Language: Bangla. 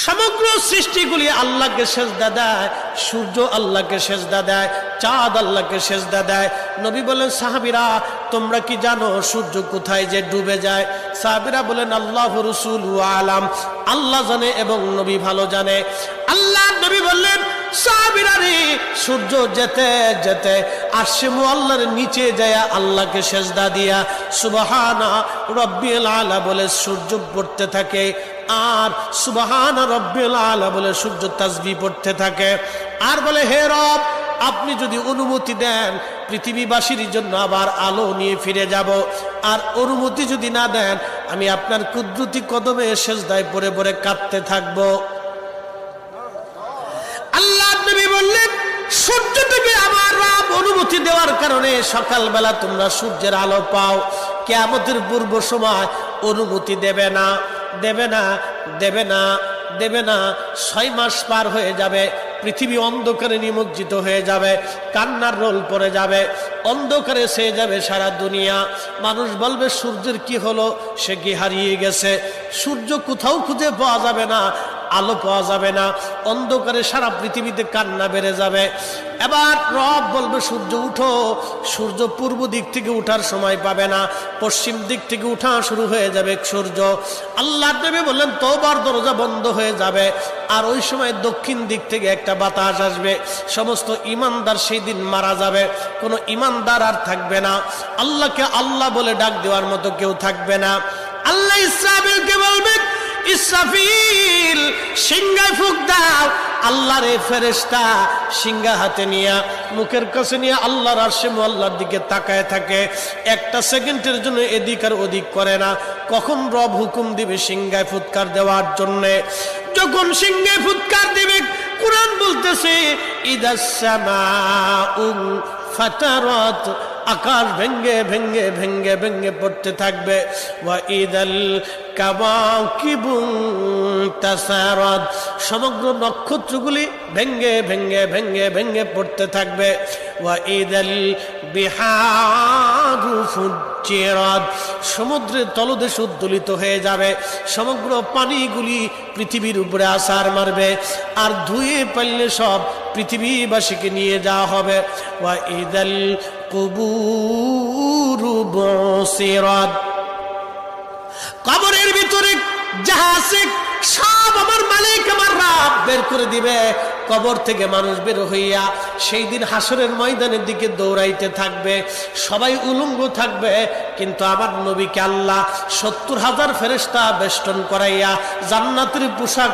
সমগ্র সৃষ্টিগুলি আল্লাহকে সেজদা দেয়, সূর্য আল্লাহকে সেজদা দেয়, চাঁদ আল্লাহকে সেজদা দেয়। নবী বলেন, সাহাবীরা তোমরা কি জানো সূর্য কোথায় যে ডুবে যায়? সাহাবীরা বলেন, আল্লাহু রাসূলু আলাম, আল্লাহ জানে এবং নবী ভালো জানে। আল্লাহ নবী বললেন, সাহাবীরা রে, সূর্য যেতে যেতে আরশে মুআল্লার নিচে যায় আল্লাহকে সেজদা দিয়া সুবহানা রাব্বিল আলা বলে সূর্য পড়তে থাকে, আর সুবহানা রাব্বিল আলা বলে সূর্য তাসবিহ পড়তে থাকে, আর বলে, হে রব, আপনি যদি অনুমতি দেন পৃথিবীবাসীর জন্য আবার আলো নিয়ে ফিরে যাব, আর অনুমতি যদি না দেন আমি আপনার কুদরতি কদমে সেজদায় পড়ে পড়ে কাঁদতে থাকবো। আল্লাহ নবী বললেন, সূর্য থেকে আমার রব অনুমতি দেওয়ার কারণে সকালবেলা তোমরা সূর্যের আলো পাও। কিয়ামতের পূর্ব সময় অনুমতি দেবে না, দেবে না, দেবে না, দেবে না। 6 মাস পার হয়ে যাবে, পৃথিবী অন্ধকারে নিমজ্জিত হয়ে যাবে, কান্নার রোল পড়ে যাবে, অন্ধকারে ছেয়ে যাবে সারা দুনিয়া। মানুষ বলবে, সূর্যের কি হলো? সে কি হারিয়ে গেছে? সূর্য কোথাও খুঁজে পাওয়া যাবে না, আলো পাওয়া যাবে না, অন্ধকারে সারা পৃথিবীতে কান্না বেড়ে যাবে। এবার রব বলবে, সূর্য উঠো। সূর্য পূর্ব দিক থেকে উঠার সময় পাবে না, পশ্চিম দিক থেকে উঠা শুরু হয়ে যাবে সূর্য। আল্লাহ নবী বললেন, তওবার দরজা বন্ধ হয়ে যাবে, আর ওই সময় দক্ষিণ দিক থেকে একটা বাতাস আসবে। সমস্ত ঈমানদার সেই দিন মারা যাবে, কোনো ঈমানদার আর থাকবে না, আল্লাহকে আল্লাহ বলে ডাক দেওয়ার মতো কেউ থাকবে না। আল্লাহ ইসরাফিলকে বলবে, ইসরাফিল সিংহায় ফুঁক দাও। আল্লাহর এই ফেরেশতা সিংহা হাতে নিয়ে মুখের কাছে নিয়ে আল্লাহর আরশে মুআল্লার দিকে তাকায় থাকে, একটা সেকেন্ডের জন্য এদিক আর ওদিক করে না। কখন রব হুকুম দিবে সিংহায় ফুৎকার দেওয়ার জন্য? যখন সিংহায় ফুৎকার দিবে, কুরআন বলতেছে, ইদাস সামাউ ফাতারাত, আকাশ ভেঙ্গে ভেঙ্গে ভেঙ্গে ভেঙ্গে পড়তে থাকবে। ওয়া ইদাল কাওয়াকিবু তাসারাত, সমগ্র নক্ষত্রগুলি ভেঙ্গে ভেঙ্গে ভেঙ্গে ভেঙ্গে পড়তে থাকবে। ওয়া ইদাল বিহারু ফুজ্জিরাত, সমুদ্রের তলদেশ উদ্দোলিত হয়ে যাবে, সমগ্র পানিগুলি পৃথিবীর উপরে আছাড় মারবে, আর ধুয়ে পারলে সব পৃথিবীবাসীকে নিয়ে যাওয়া হবে। ওয়া ইদাল কুবুরু বুসিরাত, কবরের ভিতরে যাহা আছে সব আমার মালিক আমার রব বের করে দিবে। কবর থেকে মানুষ বের হইয়া সেই দিন হাসরের ময়দানের দিকে দৌড়াইতে থাকবে, সবাই উলঙ্গ থাকবে, কিন্তু আমার নবীকে আল্লাহ 70,000 ফেরেশতা বেষ্টন করাইয়া জান্নাতের পোশাক